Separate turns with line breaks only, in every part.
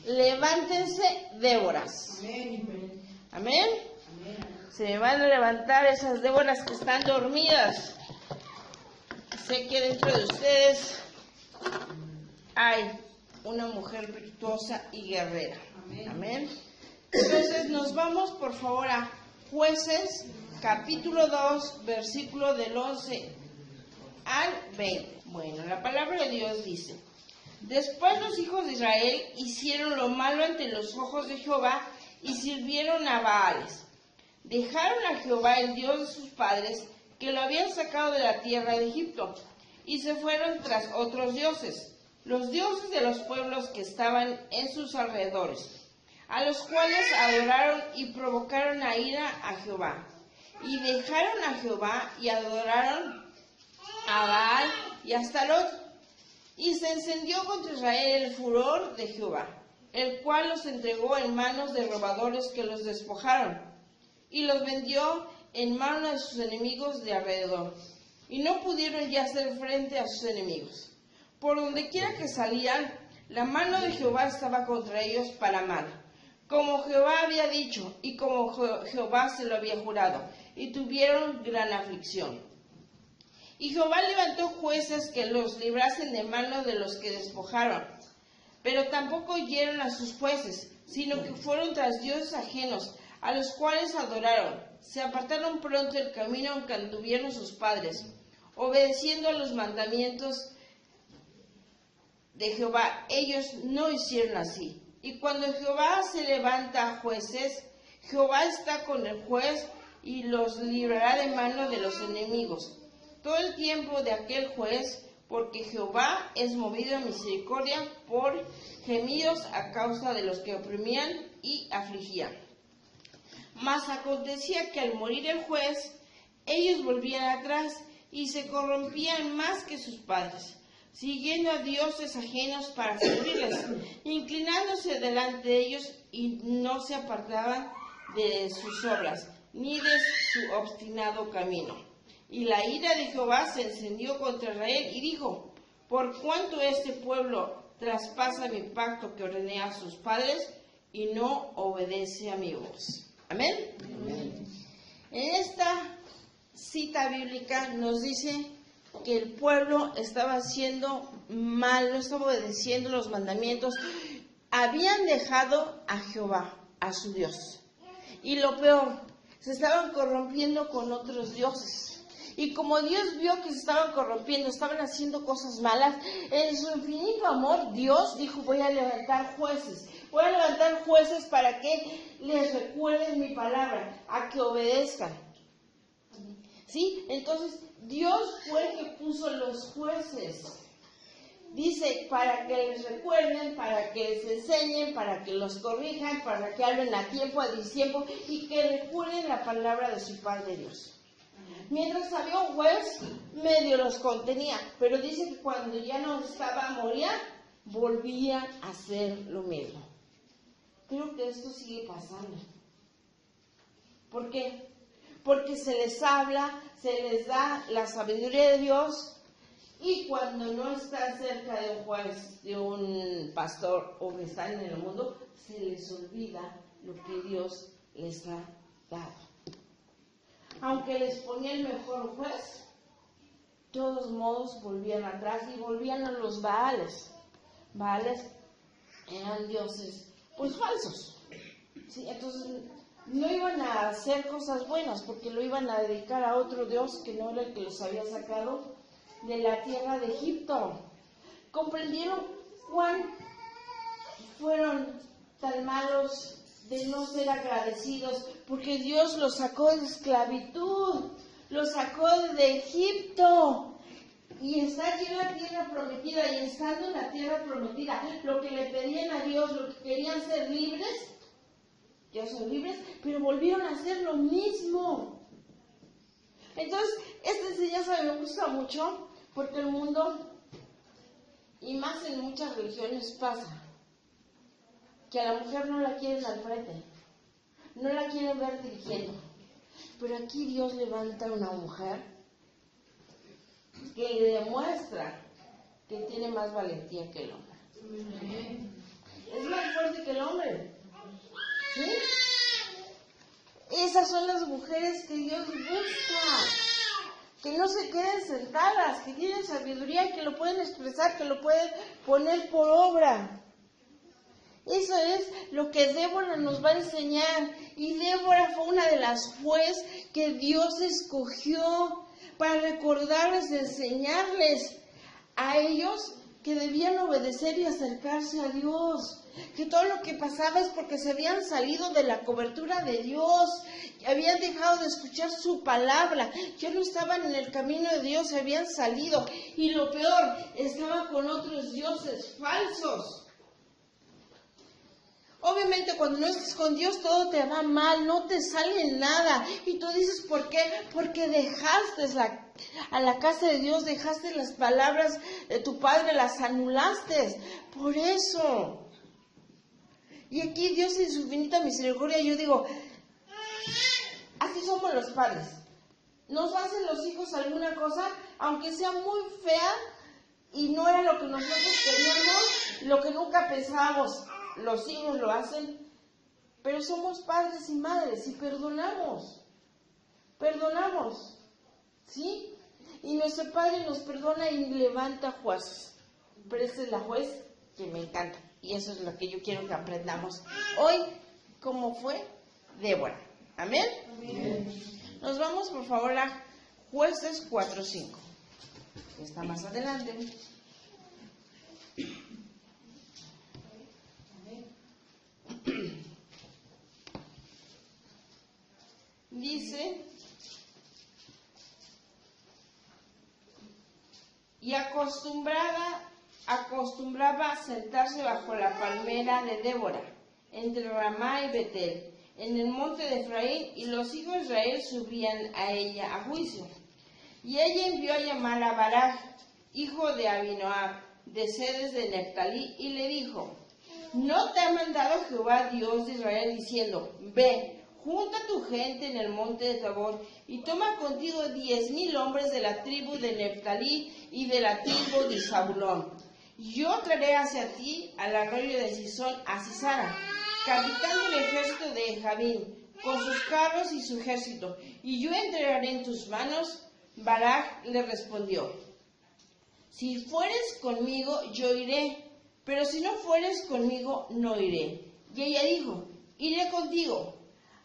levántense Déboras. Amén. Amén. Se van a levantar esas Déboras que están dormidas. Sé que dentro de ustedes hay una mujer virtuosa y guerrera. Amén. Entonces nos vamos por favor a Jueces, capítulo 2, versículo del 11 al 20. Bueno, la palabra de Dios dice: Después los hijos de Israel hicieron lo malo ante los ojos de Jehová y sirvieron a Baales. Dejaron a Jehová, el Dios de sus padres, que lo habían sacado de la tierra de Egipto, y se fueron tras otros dioses, los dioses de los pueblos que estaban en sus alrededores, a los cuales adoraron y provocaron a ira a Jehová. Y dejaron a Jehová y adoraron a Baal y a Astarot. Y se encendió contra Israel el furor de Jehová, el cual los entregó en manos de robadores que los despojaron, y los vendió en manos de sus enemigos de alrededor. Y no pudieron ya hacer frente a sus enemigos. Por donde quiera que salían, la mano de Jehová estaba contra ellos para mal, como Jehová había dicho, y como Jehová se lo había jurado, y tuvieron gran aflicción. Y Jehová levantó jueces que los librasen de mano de los que despojaron, pero tampoco oyeron a sus jueces, sino que fueron tras dioses ajenos, a los cuales adoraron. Se apartaron pronto del camino en que anduvieron sus padres, obedeciendo a los mandamientos de Jehová. Ellos no hicieron así. Y cuando Jehová se levanta a jueces, Jehová está con el juez y los librará de mano de los enemigos todo el tiempo de aquel juez, porque Jehová es movido a misericordia por gemidos a causa de los que oprimían y afligían. Mas acontecía que al morir el juez, ellos volvían atrás y se corrompían más que sus padres, siguiendo a dioses ajenos para servirles, inclinándose delante de ellos, y no se apartaban de sus obras, ni de su obstinado camino. Y la ira de Jehová se encendió contra Israel y dijo: Por cuanto este pueblo traspasa mi pacto que ordené a sus padres y no obedece a mi voz. Amén. Amén. En esta cita bíblica nos dice que el pueblo estaba haciendo mal, no estaba obedeciendo los mandamientos, habían dejado a Jehová, a su Dios. Y lo peor, se estaban corrompiendo con otros dioses. Y como Dios vio que se estaban corrompiendo, estaban haciendo cosas malas, en su infinito amor, Dios dijo: voy a levantar jueces. Voy a levantar jueces para que les recuerden mi palabra, a que obedezcan. ¿Sí? Entonces, Dios fue el que puso los jueces. Dice, para que les recuerden, para que les enseñen, para que los corrijan, para que hablen a tiempo, a destiempo, y que recuerden la palabra de su Padre Dios. Mientras había un juez, medio los contenía, pero dice que cuando ya no estaba, moría, volvían a hacer lo mismo. Creo que esto sigue pasando. ¿Por qué? Porque se les habla, se les da la sabiduría de Dios, y cuando no están cerca de un juez, de un pastor, o que están en el mundo, se les olvida lo que Dios les ha dado. Aunque les ponía el mejor juez, de todos modos volvían atrás y volvían a los Baales. Baales eran dioses pues falsos, ¿sí? Entonces no iban a hacer cosas buenas, porque lo iban a dedicar a otro dios que no era el que los había sacado de la tierra de Egipto. ¿Comprendieron cuán fueron tan malos de no ser agradecidos? Porque Dios los sacó de esclavitud, los sacó de Egipto, y está aquí en la tierra prometida. Y estando en la tierra prometida, lo que le pedían a Dios, lo que querían ser libres, ya son libres, pero volvieron a hacer lo mismo. Entonces, esta enseñanza me gusta mucho, porque el mundo, y más en muchas religiones, pasa que a la mujer no la quieren al frente, no la quieren ver dirigiendo. Pero aquí Dios levanta a una mujer que le demuestra que tiene más valentía que el hombre. Es más fuerte que Esas son las mujeres que Dios busca, que no se queden sentadas, que tienen sabiduría, que lo pueden expresar, que lo pueden poner por obra. Eso es lo que Débora nos va a enseñar. Y Débora fue una de las jueces que Dios escogió para recordarles, enseñarles a ellos que debían obedecer y acercarse a Dios. Que todo lo que pasaba es porque se habían salido de la cobertura de Dios, habían dejado de escuchar su palabra, ya no estaban en el camino de Dios, se habían salido. Y lo peor, estaban con otros dioses falsos. Obviamente cuando no estás con Dios todo te va mal, no te sale nada. Y tú dices, ¿por qué? Porque dejaste a la casa de Dios, dejaste las palabras de tu Padre, las anulaste. Por eso. Y aquí Dios en su infinita misericordia, yo digo, así somos los padres. Nos hacen los hijos alguna cosa, aunque sea muy fea, y no era lo que nosotros queríamos, lo que nunca pensábamos. Los hijos lo hacen, pero somos padres y madres y perdonamos, ¿sí? Y nuestro Padre nos perdona y levanta jueces, pero esa es la juez que me encanta y eso es lo que yo quiero que aprendamos hoy, como fue Débora. ¿Amén? Amén. Nos vamos por favor a Jueces 4:5, que está más adelante. Dice, y acostumbraba a sentarse bajo la palmera de Débora, entre Ramá y Betel, en el monte de Efraín, y los hijos de Israel subían a ella a juicio. Y ella envió a llamar a Barak, hijo de Abinoam, de Cedes de Neftalí, y le dijo, ¿no te ha mandado Jehová Dios de Israel diciendo, ve, junta tu gente en el monte de Tabor y toma contigo 10,000 hombres de la tribu de Neftalí y de la tribu de Zabulón? Yo traeré hacia ti al arroyo de Sison a Sisara, capitán del ejército de Jabín, con sus carros y su ejército, y yo entregaré en tus manos. Barak le respondió, si fueres conmigo, yo iré, pero si no fueres conmigo, no iré. Y ella dijo, iré contigo,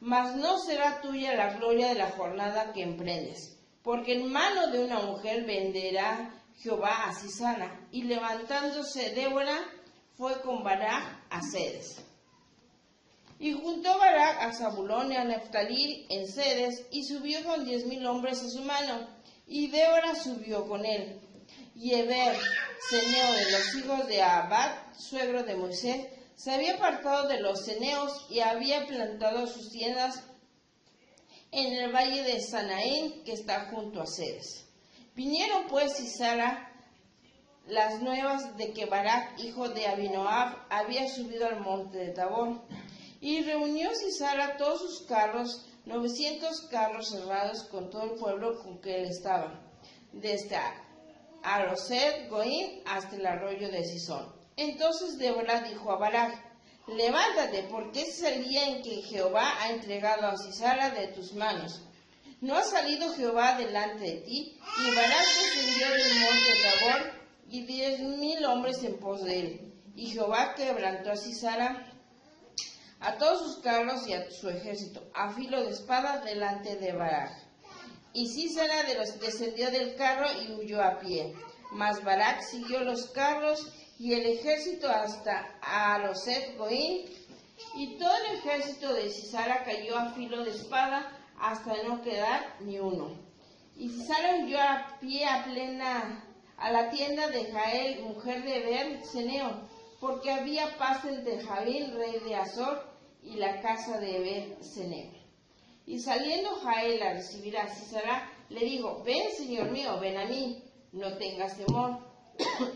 mas no será tuya la gloria de la jornada que emprendes, porque en mano de una mujer venderá Jehová a Sisara. Y levantándose Débora, fue con Barak a Cedes. Y juntó Barak a Zabulón y a Neftalí en Cedes, y subió con 10,000 hombres a su mano, y Débora subió con él. Y Heber, ceneo de los hijos de Abad, suegro de Moisés, se había apartado de los ceneos y había plantado sus tiendas en el valle de Sanaín, que está junto a Cedes. Vinieron pues Sisara las nuevas de que Barak, hijo de Abinoam, había subido al monte de Tabor. Y reunió Sisara todos sus carros, 900 carros cerrados con todo el pueblo con que él estaba, desde Aroset Goim hasta el arroyo de Sison. Entonces Débora dijo a Barak, levántate, porque es el día en que Jehová ha entregado a Sisara de tus manos. ¿No ha salido Jehová delante de ti? Y Barak descendió del monte de Tabor, y 10,000 hombres en pos de él. Y Jehová quebrantó a Sisara, a todos sus carros y a su ejército, a filo de espada delante de Barak. Y Sisara descendió del carro y huyó a pie. Mas Barak siguió los carros y el ejército hasta Aroset Goim, y todo el ejército de Sisara cayó a filo de espada hasta no quedar ni uno. Y Sisara huyó a pie a la tienda de Jael, mujer de Heber, ceneo, porque había paz entre Jabín, rey de Azor, y la casa de Heber, ceneo. Y saliendo Jael a recibir a Sisara, le dijo, ven, señor mío, ven a mí, no tengas temor.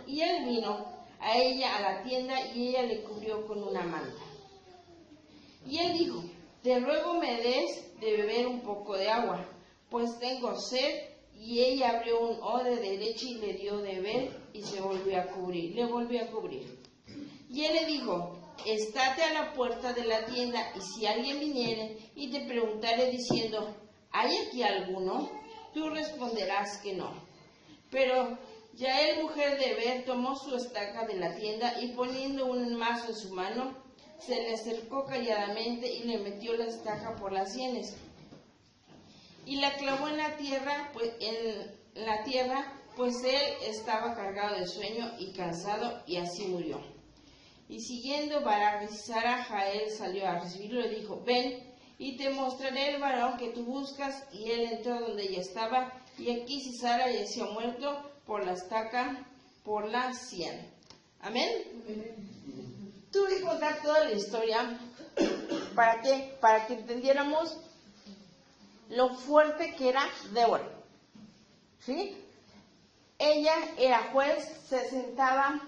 Y él vino a ella a la tienda, y ella le cubrió con una manta. Y él dijo, te ruego me des de beber un poco de agua, pues tengo sed. Y ella abrió un odre de leche y le dio de beber, y le volvió a cubrir. Y él le dijo, estate a la puerta de la tienda, y si alguien viniere y te preguntare diciendo, ¿hay aquí alguno? Tú responderás que no. Pero Yael, mujer de Heber, tomó su estaca de la tienda y poniendo un mazo en su mano, se le acercó calladamente y le metió la estaca por las sienes. Y la clavó en la tierra, pues él estaba cargado de sueño y cansado, y así murió. Y siguiendo Barak y Sisara, Jael salió a recibirlo y le dijo, ven, y te mostraré el varón que tú buscas. Y él entró donde ella estaba, y aquí Sisara yació muerto por la estaca, por la sien. ¿Amén? Tuve que contar toda la historia. ¿Para qué? Para que entendiéramos lo fuerte que era Débora. ¿Sí? Ella era juez, se sentaba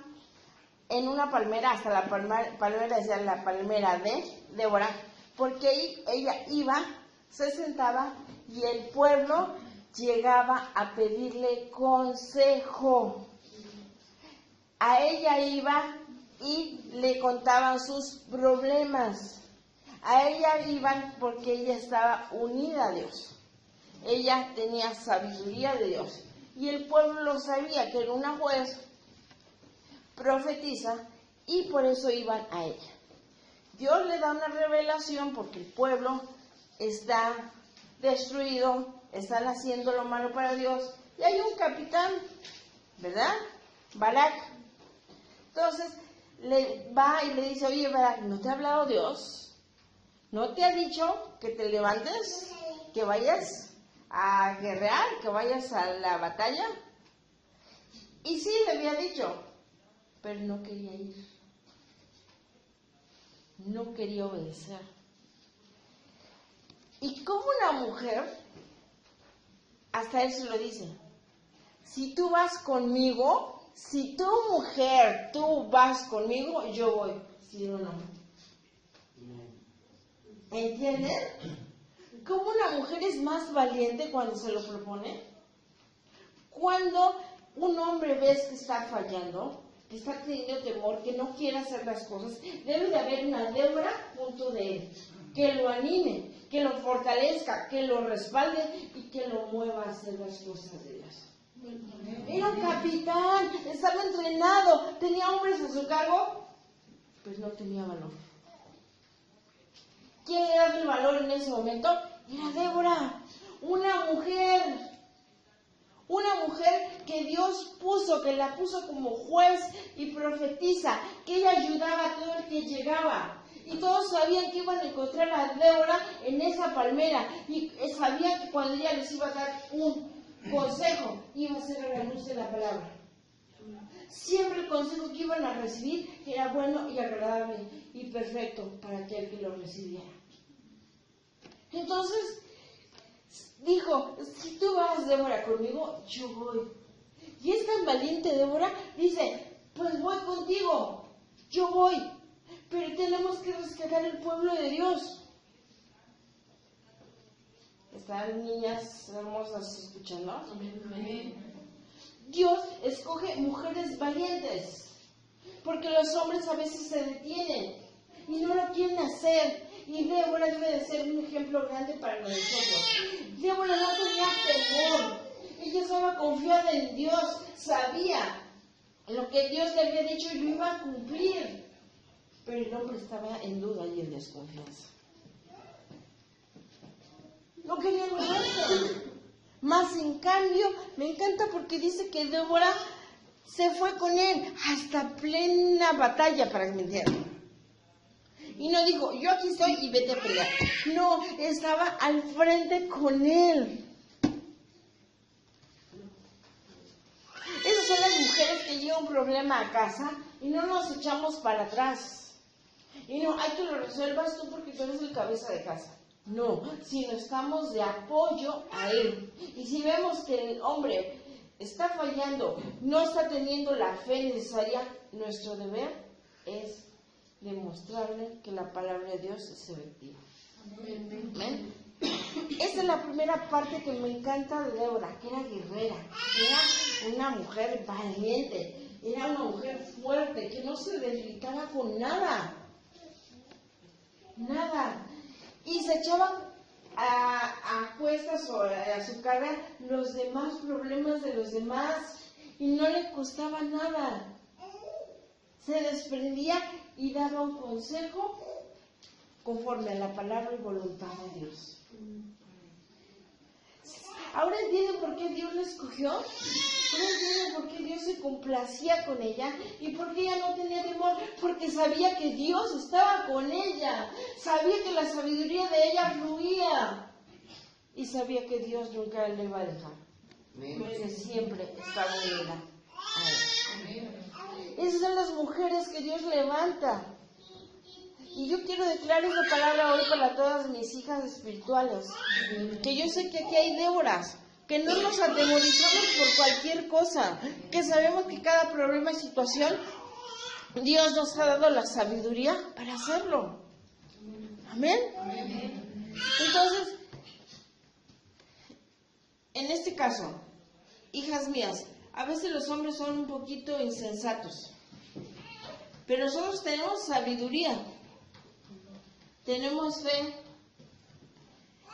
en una palmera, hasta la palmera decía la palmera de Débora, porque ella iba, se sentaba y el pueblo llegaba a pedirle consejo. A ella iba y le contaban sus problemas. A ella iban porque ella estaba unida a Dios. Ella tenía sabiduría de Dios. Y el pueblo lo sabía, que era una juez, profetiza, y por eso iban a ella. Dios le da una revelación porque el pueblo está destruido, están haciendo lo malo para Dios, y hay un capitán, ¿verdad? Barak. Entonces le va y le dice, oye Barak, ¿no te ha hablado Dios? ¿No te ha dicho que te levantes, que vayas a guerrear, que vayas a la batalla? Y sí, le había dicho, pero no quería ir. No quería obedecer. Y como una mujer, hasta él se lo dice, si tú vas conmigo, si tu mujer, tú vas conmigo, yo voy. ¿Sí o no? ¿Entienden? ¿Cómo una mujer es más valiente cuando se lo propone? Cuando un hombre ves que está fallando, que está teniendo temor, que no quiere hacer las cosas, debe de haber una Débora junto de él, que lo anime, que lo fortalezca, que lo respalde y que lo mueva a hacer las cosas de Dios. Era un capitán, estaba entrenado, tenía hombres a su cargo, pues no tenía valor. ¿Quién le daba el valor en ese momento? Era Débora, una mujer que Dios puso, que la puso como juez y profetiza, que ella ayudaba a todo el que llegaba. Y todos sabían que iban a encontrar a Débora en esa palmera. Y sabían que cuando ella les iba a dar un consejo, iba a ser a la luz de la palabra. Siempre el consejo que iban a recibir era bueno y agradable y perfecto para aquel que lo recibiera. Entonces dijo, si tú vas, Débora, conmigo, yo voy. Y es tan valiente Débora, dice, pues voy contigo, yo voy, pero tenemos que rescatar el pueblo de Dios. ¿Están niñas hermosas escuchando? Amén. Dios escoge mujeres valientes, porque los hombres a veces se detienen y no lo quieren hacer. Y Débora debe de ser un ejemplo grande para nosotros. Débora no tenía temor. Ella estaba confiada en Dios. Sabía lo que Dios le había dicho y lo iba a cumplir. Pero el hombre estaba en duda y en desconfianza. No quería moverse. Más en cambio, me encanta porque dice que Débora se fue con él hasta plena batalla, para que me entiendan. Y no dijo, yo aquí estoy y vete a pelear. No, estaba al frente con él. Esas son las mujeres que llevan un problema a casa y no nos echamos para atrás. Y no, hay que lo resuelvas tú porque tú eres el cabeza de casa. No, sino estamos de apoyo a él. Y si vemos que el hombre está fallando, no está teniendo la fe necesaria, nuestro deber es demostrarle que la palabra de Dios es efectiva. Amén. Esa es la primera parte que me encanta de Débora, que era guerrera, era una mujer valiente, era una mujer fuerte, que no se debilitaba con nada. se echaba a cuestas o a su carga los demás problemas de los demás y no le costaba nada. Se desprendía y daba un consejo conforme a la palabra y voluntad de Dios. Ahora entienden por qué Dios la escogió. Ahora entienden por qué Dios se complacía con ella y por qué ella no tenía temor. Porque sabía que Dios estaba con ella. Sabía que la sabiduría de ella fluía. Y sabía que Dios nunca le iba a dejar. Porque siempre estaba unida a Él. Esas son las mujeres que Dios levanta. Y yo quiero declarar esa palabra hoy para todas mis hijas espirituales. Que yo sé que aquí hay Déboras, que no nos atemorizamos por cualquier cosa, que sabemos que cada problema y situación, Dios nos ha dado la sabiduría para hacerlo. Amén. Entonces, en este caso, hijas mías, a veces los hombres son un poquito insensatos, pero nosotros tenemos sabiduría. Tenemos fe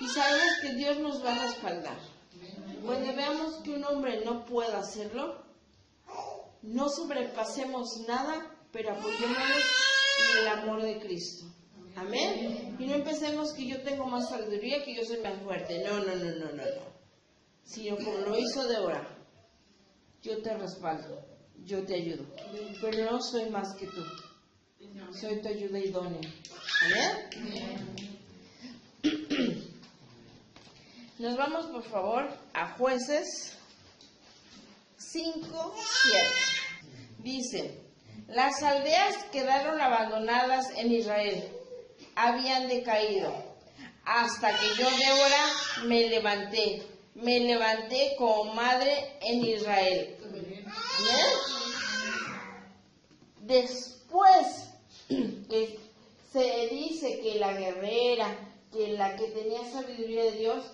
y sabemos que Dios nos va a respaldar. Cuando veamos que un hombre no puede hacerlo, no sobrepasemos nada, pero apoyémonos en el amor de Cristo. Amén. Y no empecemos que yo tengo más sabiduría, que yo soy más fuerte. No. Sino como lo hizo Débora, yo te respaldo, yo te ayudo, pero no soy más que tú. Soy tu ayuda idónea. ¿Amén? Nos vamos por favor a Jueces 5:7. Dice: las aldeas quedaron abandonadas en Israel, habían decaído, hasta que yo, Débora, me levanté como madre en Israel. ¿Amén? Después que se dice que la guerrera, que la que tenía sabiduría de Dios,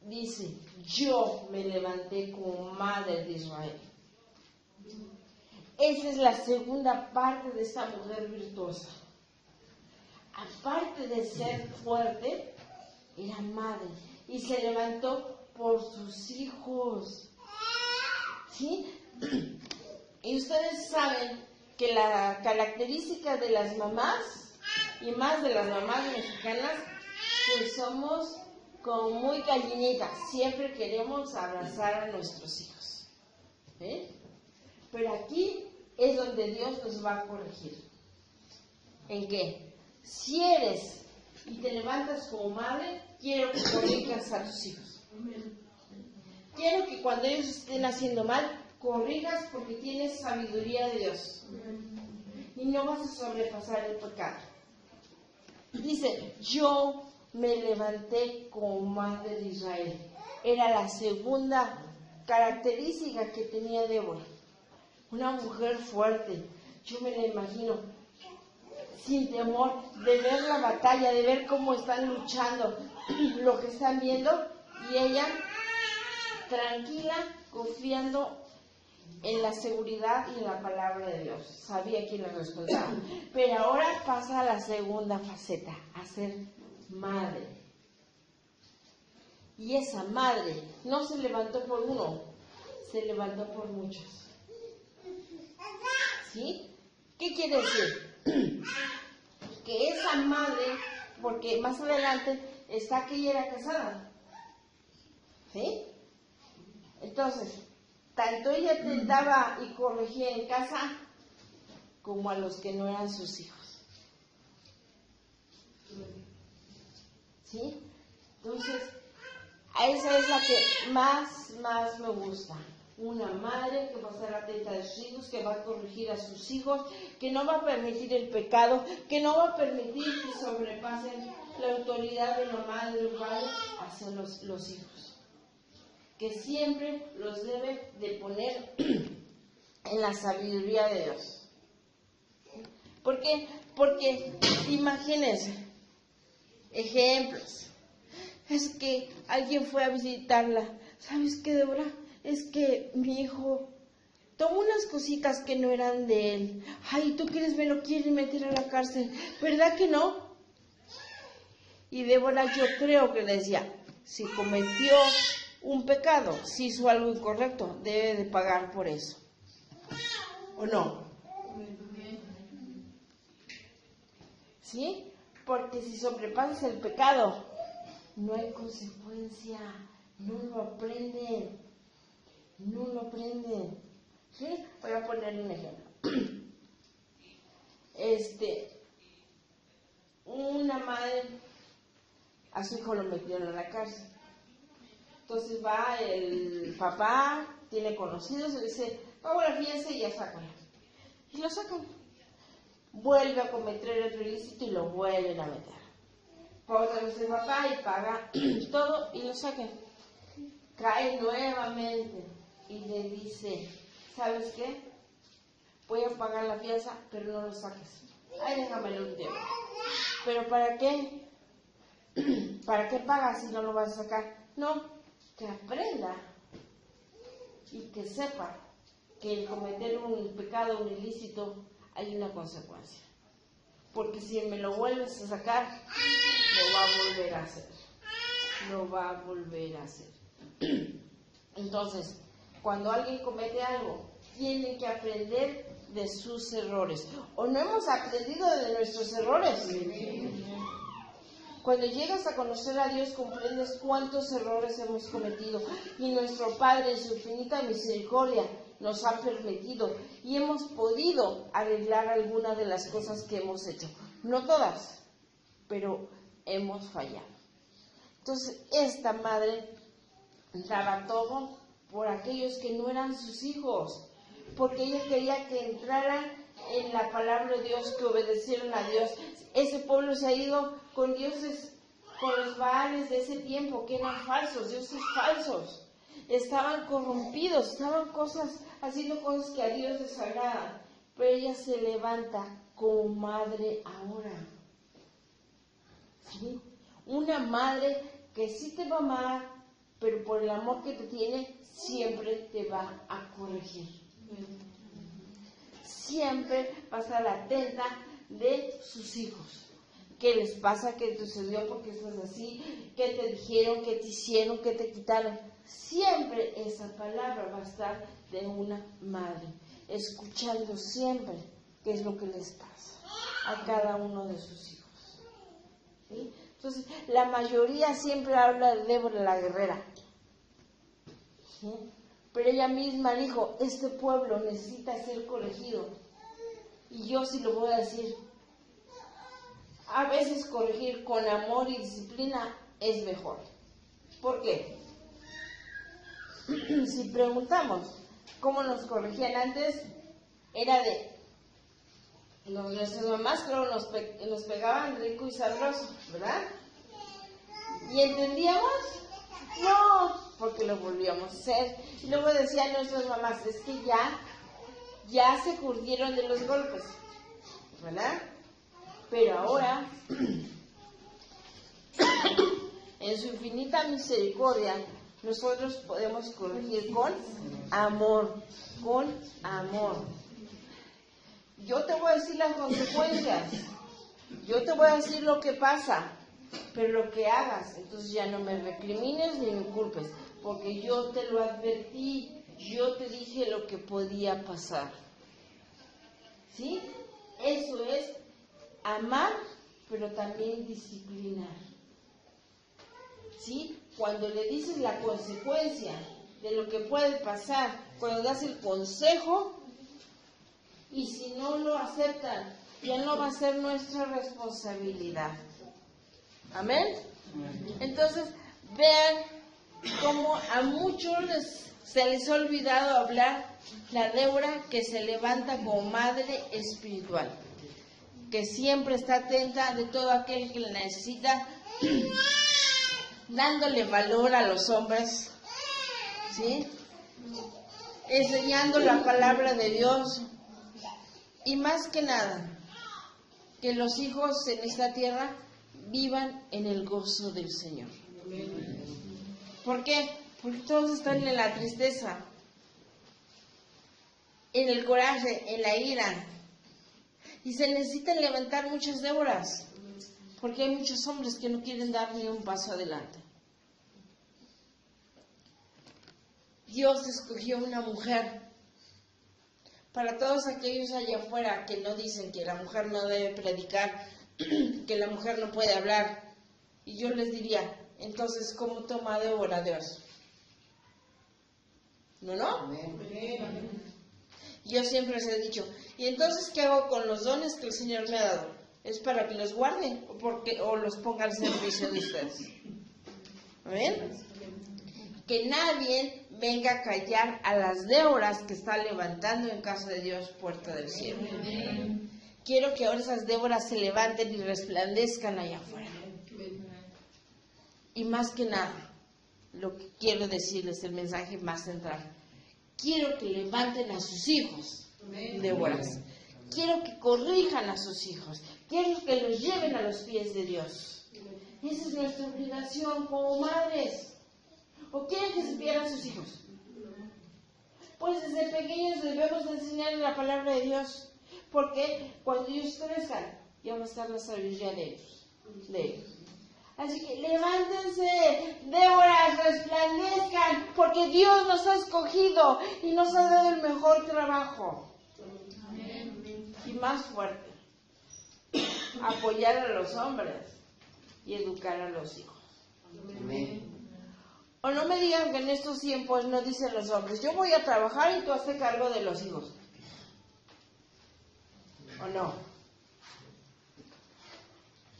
dice: yo me levanté como madre de Israel. Esa es la segunda parte de esta mujer virtuosa. Aparte de ser fuerte, era madre y se levantó por sus hijos. ¿Sí? Y ustedes saben que la característica de las mamás, y más de las mamás mexicanas, pues somos como muy gallinitas, siempre queremos abrazar a nuestros hijos. Pero aquí es donde Dios nos va a corregir. ¿En qué? Si eres y te levantas como madre, quiero que corrijas a tus hijos. Quiero que cuando ellos estén haciendo mal, corrijas porque tienes sabiduría de Dios. Y no vas a sobrepasar el pecado. Dice: yo me levanté como madre de Israel. Era la segunda característica que tenía Débora. Una mujer fuerte. Yo me la imagino sin temor de ver la batalla, de ver cómo están luchando, lo que están viendo, y ella tranquila, confiando en la seguridad y en la palabra de Dios. Sabía quién la respaldaba. Pero ahora pasa a la segunda faceta, a ser madre. Y esa madre no se levantó por uno, se levantó por muchos. ¿Sí? ¿Qué quiere decir? Que esa madre, porque más adelante está que ella era casada. ¿Sí? Entonces, tanto ella tentaba y corregía en casa como a los que no eran sus hijos. ¿Sí? Entonces, a esa es la que más me gusta. Una madre que va a estar atenta a sus hijos, que va a corregir a sus hijos, que no va a permitir el pecado, que no va a permitir que sobrepasen la autoridad de mamá, de padre hacia los hijos. Que siempre los debe de poner en la sabiduría de Dios. ¿Por qué? Porque imagínense, ejemplos. Es que alguien fue a visitarla. ¿Sabes qué, Débora? Es que mi hijo tomó unas cositas que no eran de él. Ay, ¿tú quieres me lo quieren meter a la cárcel? ¿Verdad que no? Y Débora, yo creo que le decía, si cometió un pecado, si hizo algo incorrecto, debe de pagar por eso. ¿O no? ¿Sí? Porque si sobrepasas el pecado, no hay consecuencia, no lo aprenden, no lo aprenden. ¿Sí? Voy a poner un ejemplo. Una madre a su hijo lo metieron a la cárcel. Entonces va el papá, tiene conocidos, y le dice, vamos a la fiesta y ya sacan. Y lo sacan. Vuelve a cometer otro ilícito y lo vuelven a meter. Va otra vez el papá y paga todo y lo sacan. Cae nuevamente y le dice, ¿sabes qué? Voy a pagar la fianza, pero no lo saques. Ay, déjamelo un tiempo. ¿Pero para qué? ¿Para qué pagas si no lo vas a sacar? No, que aprenda y que sepa que el cometer un pecado, un ilícito, hay una consecuencia. Porque si me lo vuelves a sacar, lo va a volver a hacer. Lo va a volver a hacer. Entonces, cuando alguien comete algo, tiene que aprender de sus errores. ¿O no hemos aprendido de nuestros errores? Cuando llegas a conocer a Dios, comprendes cuántos errores hemos cometido. Y nuestro Padre, en su infinita misericordia, nos ha permitido y hemos podido arreglar algunas de las cosas que hemos hecho. No todas, pero hemos fallado. Entonces, esta madre daba todo por aquellos que no eran sus hijos, porque ella quería que entraran en la palabra de Dios, que obedecieran a Dios. Ese pueblo se ha ido con dioses, con los baales de ese tiempo, que eran falsos, dioses falsos. Estaban corrompidos, estaban haciendo cosas que a Dios les agradan. Pero ella se levanta como madre ahora. ¿Sí? Una madre que sí te va a amar, pero por el amor que te tiene, siempre te va a corregir. Siempre va a estar atenta de sus hijos. ¿Qué les pasa? ¿Qué te sucedió? ¿Por qué estás así? ¿Qué te dijeron? ¿Qué te hicieron? ¿Qué te quitaron? Siempre esa palabra va a estar de una madre, escuchando siempre qué es lo que les pasa a cada uno de sus hijos. ¿Sí? Entonces, la mayoría siempre habla de Débora la guerrera. ¿Sí? Pero ella misma dijo, este pueblo necesita ser corregido. Y yo sí lo voy a decir. A veces corregir con amor y disciplina es mejor. ¿Por qué? Si preguntamos cómo nos corregían antes, era de... Nuestras mamás, claro, nos pegaban rico y sabroso, ¿verdad? ¿Y entendíamos? No, porque lo volvíamos a hacer. Y luego decían nuestras mamás, es que ya se curtieron de los golpes, ¿verdad? Pero ahora, en su infinita misericordia, nosotros podemos corregir con amor, con amor. Yo te voy a decir las consecuencias, yo te voy a decir lo que pasa, pero lo que hagas, entonces ya no me recrimines ni me culpes, porque yo te lo advertí, yo te dije lo que podía pasar. ¿Sí? Eso es amar, pero también disciplinar. ¿Sí? Cuando le dices la consecuencia de lo que puede pasar, cuando das el consejo, y si no lo aceptan, ya no va a ser nuestra responsabilidad. ¿Amén? Entonces, vean cómo a muchos se les ha olvidado hablar la Débora que se levanta como madre espiritual, que siempre está atenta de todo aquel que le necesita, dándole valor a los hombres, ¿sí? Enseñando la palabra de Dios, y más que nada, que los hijos en esta tierra vivan en el gozo del Señor. ¿Por qué? Porque todos están en la tristeza, en el coraje, en la ira. Y se necesitan levantar muchas Déboras. Porque hay muchos hombres que no quieren dar ni un paso adelante. Dios escogió una mujer. Para todos aquellos allá afuera que no dicen que la mujer no debe predicar, que la mujer no puede hablar, y yo les diría, entonces, ¿cómo toma Débora a Dios? ¿No? Yo siempre les he dicho, ¿y entonces qué hago con los dones que el Señor me ha dado? ¿Es para que los guarde o los ponga al servicio de ustedes? ¿Ven? Que nadie venga a callar a las Déboras que está levantando en casa de Dios puerta del cielo. Quiero que ahora esas Déboras se levanten y resplandezcan allá afuera. Y más que nada, lo que quiero decirles, el mensaje más central, quiero que levanten a sus hijos, Déboras. Quiero que corrijan a sus hijos. Quiero que los lleven a los pies de Dios. Esa es nuestra obligación como madres. ¿O quieren que se pierdan sus hijos? Pues desde pequeños debemos enseñarles la palabra de Dios. Porque cuando ellos crezcan, ya va a estar la sabiduría de ellos. Así que levántense, Déboras, resplandezcan, porque Dios nos ha escogido y nos ha dado el mejor trabajo. Y más fuerte, apoyar a los hombres y educar a los hijos. O no me digan que en estos tiempos no dicen los hombres, yo voy a trabajar y tú hazte cargo de los hijos. ¿O no?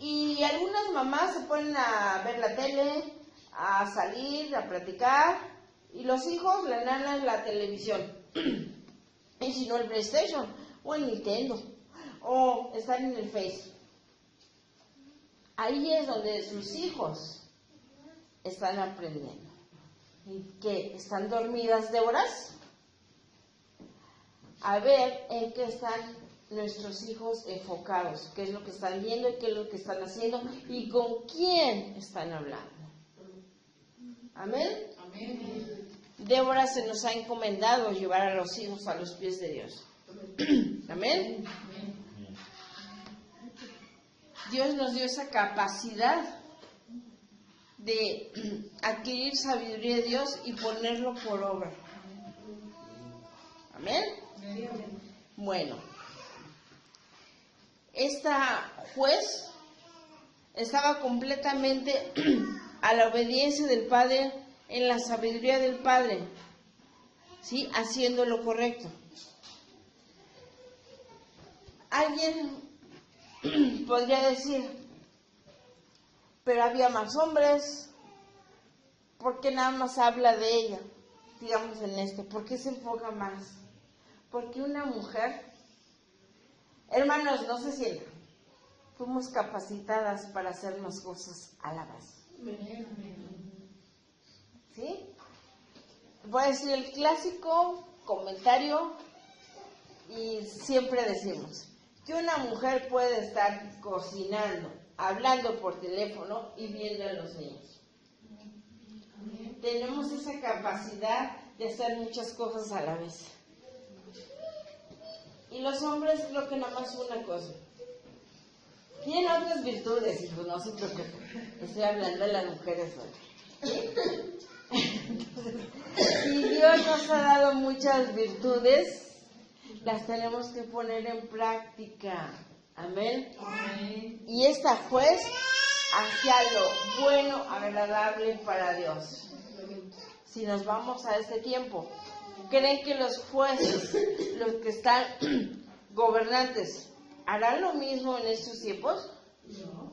Y algunas mamás se ponen a ver la tele, a salir, a platicar, y los hijos le dan la televisión. Y si no el PlayStation, o el Nintendo, o están en el Face. Ahí es donde sus hijos están aprendiendo. ¿Y qué? ¿Están dormidas Déboras? A ver en qué están nuestros hijos enfocados, qué es lo que están viendo y qué es lo que están haciendo y con quién están hablando. ¿Amén? Amén. Débora se nos ha encomendado llevar a los hijos a los pies de Dios. Amén. Dios nos dio esa capacidad de adquirir sabiduría de Dios y ponerlo por obra. Amén. Bueno, esta juez estaba completamente a la obediencia del Padre, en la sabiduría del Padre, ¿sí? Haciendo lo correcto. Alguien podría decir, pero había más hombres, ¿por qué nada más habla de ella? Digamos ¿por qué se enfoca más? Porque una mujer, hermanos, no se sientan, fuimos capacitadas para hacer más cosas a la vez. ¿Sí? Voy a decir el clásico comentario y siempre decimos que una mujer puede estar cocinando, hablando por teléfono y viendo a los niños. Tenemos esa capacidad de hacer muchas cosas a la vez. Y los hombres creo que nada más una cosa. Tienen otras virtudes, hijos, no se preocupen. Estoy hablando de las mujeres hoy. Si Dios nos ha dado muchas virtudes, las tenemos que poner en práctica. Amén. Amén. Y esta juez hacía lo bueno, agradable para Dios. Si nos vamos a este tiempo, ¿creen que los jueces, los que están gobernantes, harán lo mismo en estos tiempos? No.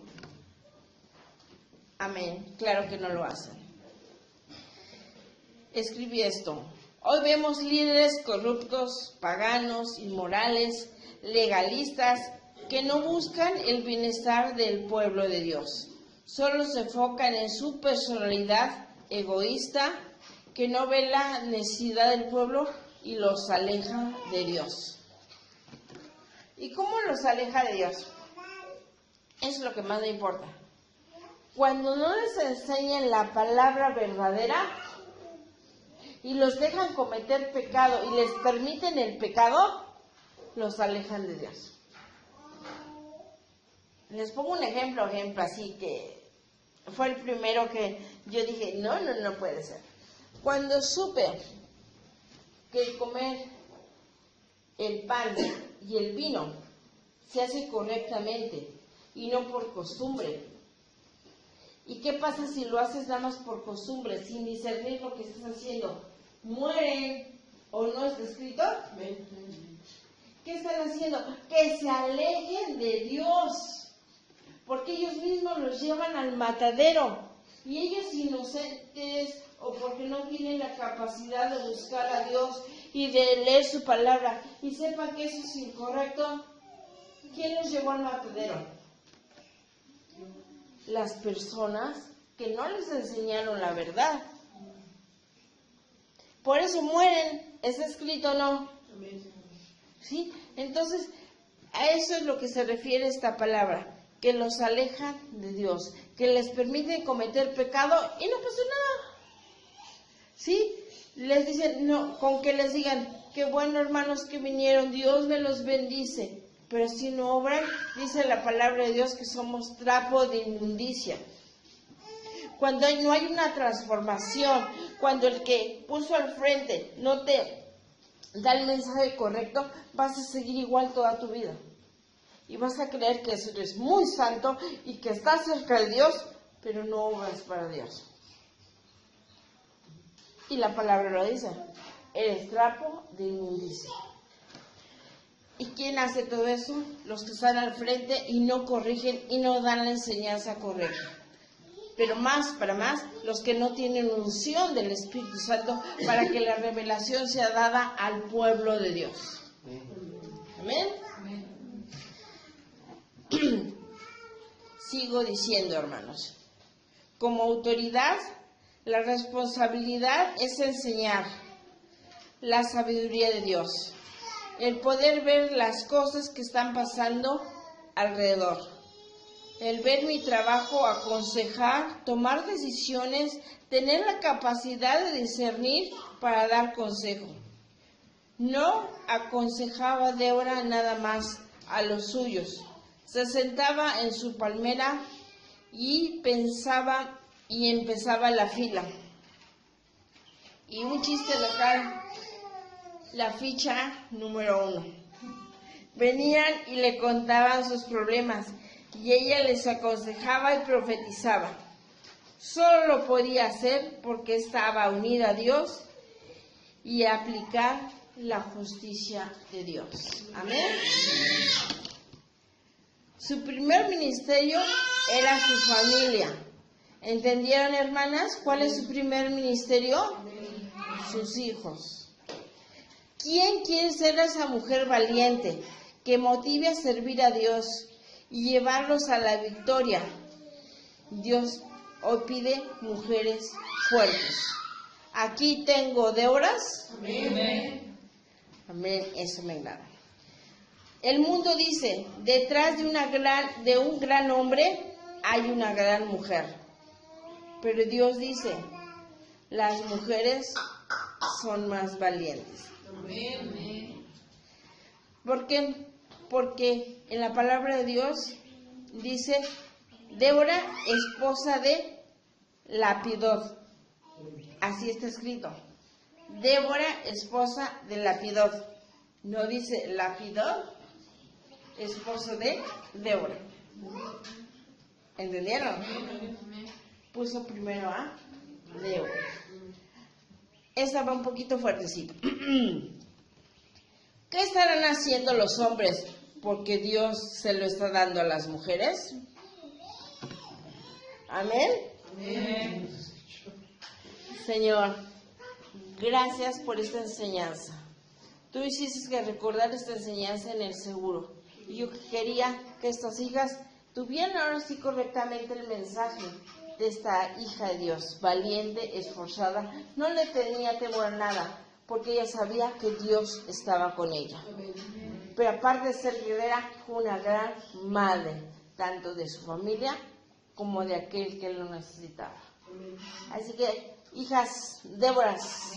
Amén. Claro que no lo hacen. Escribí esto. Hoy vemos líderes corruptos, paganos, inmorales, legalistas, que no buscan el bienestar del pueblo de Dios. Solo se enfocan en su personalidad egoísta, que no ve la necesidad del pueblo y los aleja de Dios. ¿Y cómo los aleja de Dios? Es lo que más me importa. Cuando no les enseñan la palabra verdadera y los dejan cometer pecado y les permiten el pecado, los alejan de Dios. Les pongo un ejemplo así que fue el primero que yo dije, no puede ser. Cuando supe que comer el pan y el vino se hace correctamente y no por costumbre. ¿Y qué pasa si lo haces nada más por costumbre, sin discernir lo que estás haciendo? ¿Mueren o no está escrito? ¿Qué están haciendo? Que se alejen de Dios, porque ellos mismos los llevan al matadero. Y ellos inocentes, o porque no tienen la capacidad de buscar a Dios y de leer su palabra, y sepan que eso es incorrecto, ¿quién los llevó al matadero? Las personas que no les enseñaron la verdad. Por eso mueren. ¿Está escrito o no? ¿Sí? Entonces, a eso es lo que se refiere esta palabra, que los alejan de Dios, que les permite cometer pecado y no pasa nada. ¿Sí? Les dicen, no, con que les digan, qué bueno hermanos que vinieron, Dios me los bendice, pero si no obran, dice la palabra de Dios que somos trapo de inmundicia. Cuando no hay una transformación, cuando el que puso al frente no te da el mensaje correcto, vas a seguir igual toda tu vida. Y vas a creer que eres muy santo y que estás cerca de Dios, pero no obras para Dios. Y la palabra lo dice, eres trapo de inmundicia. ¿Y quién hace todo eso? Los que están al frente y no corrigen y no dan la enseñanza correcta. Pero para más, los que no tienen unción del Espíritu Santo para que la revelación sea dada al pueblo de Dios. Amén. Sigo diciendo, hermanos, como autoridad, la responsabilidad es enseñar la sabiduría de Dios, el poder ver las cosas que están pasando alrededor. El ver mi trabajo, aconsejar, tomar decisiones, tener la capacidad de discernir para dar consejo. No aconsejaba Débora nada más a los suyos. Se sentaba en su palmera y pensaba y empezaba la fila. Y un chiste local, la ficha número 1. Venían y le contaban sus problemas. Y ella les aconsejaba y profetizaba. Solo lo podía hacer porque estaba unida a Dios y a aplicar la justicia de Dios. Amén. Su primer ministerio era su familia. ¿Entendieron, hermanas? ¿Cuál es su primer ministerio? Sus hijos. ¿Quién quiere ser esa mujer valiente que motive a servir a Dios y llevarlos a la victoria? Dios hoy pide mujeres fuertes. Aquí tengo Déboras. Amén. Amén, eso me agrada. El mundo dice, detrás de un gran hombre hay una gran mujer. Pero Dios dice, las mujeres son más valientes. Amén. ¿Por qué? Porque en la palabra de Dios dice, Débora, esposa de Lapidot. Así está escrito. Débora, esposa de Lapidot. No dice Lapidot, esposo de Débora. ¿Entendieron? Puso primero a Débora. Esta va un poquito fuertecito. ¿Qué estarán haciendo los hombres porque Dios se lo está dando a las mujeres? Amén. Amén. Señor, gracias por esta enseñanza. Tú hiciste que recordar esta enseñanza en el seguro. Y yo quería que estas hijas tuvieran ahora sí correctamente el mensaje de esta hija de Dios, valiente, esforzada. No le tenía temor a nada, porque ella sabía que Dios estaba con ella. Pero aparte de ser guerrera, fue una gran madre, tanto de su familia como de aquel que lo necesitaba. Así que, hijas Déboras,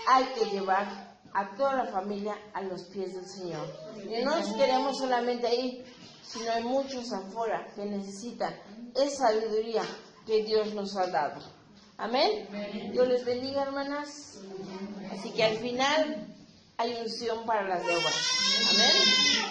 hay que llevar a toda la familia a los pies del Señor. Y no nos queremos solamente ir, sino hay muchos afuera que necesitan esa sabiduría que Dios nos ha dado. Amén. Dios les bendiga, hermanas. Así que al final hay unción para las deudas. Amén.